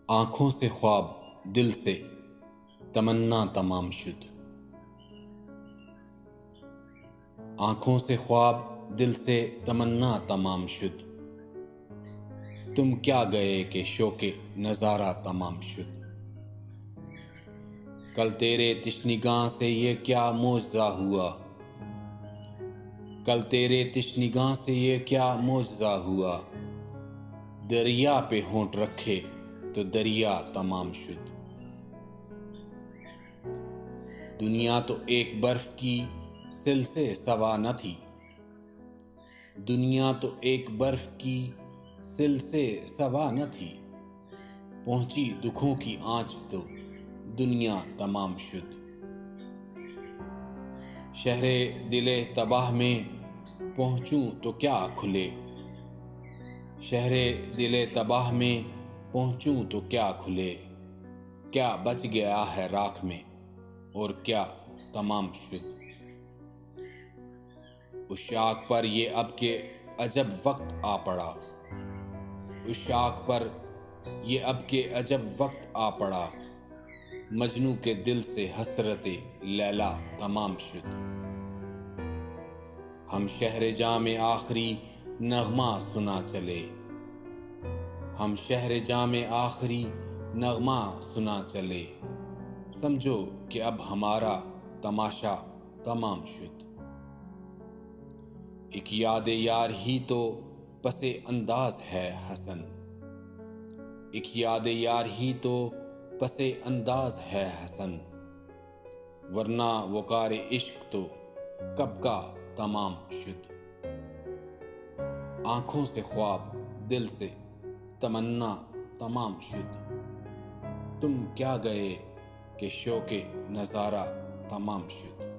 आँखों से ख्वाब, दिल से तमन्ना तमाम शुद। आँखों से ख्वाब, दिल से तमन्ना तमाम शुद। तुम क्या गए कि शौके नज़ारा तमाम शुद। कल तेरे तिश्निगाह से ये क्या मौजज़ा हुआ। कल तेरे तिश्निगाह से ये क्या मौजज़ा हुआ। दरिया पे होंठ रखे तो दरिया तमाम शुद। दुनिया तो एक बर्फ की सिल से सवा न थी। दुनिया तो एक बर्फ की सिल से सवा न थी। पहुंची दुखों की आंच तो दुनिया तमाम शुद। शहरे दिले तबाह में पहुंचूं तो क्या खुले। शहरे दिले तबाह में पहुंचूं तो क्या खुले। क्या बच गया है राख में और क्या तमाम शुद। उस शाख पर ये अब के अजब वक्त आ पड़ा। उस शाख पर ये अब के अजब वक्त आ पड़ा। मजनू के दिल से हसरते लैला तमाम शुद। हम शहर जा में आखिरी नगमा सुना चले। हम शहर जा में आखिरी नगमा सुना चले। समझो कि अब हमारा तमाशा तमाम शुद। एक याद यार ही तो पसे अंदाज है हसन। एक याद यार ही तो पसे अंदाज है हसन। वरना वकार इश्क तो कब का तमाम शुद। आँखों से ख्वाब, दिल से तमन्ना तमाम शुद। तुम क्या गए कि शौके नज़ारा तमाम शुद।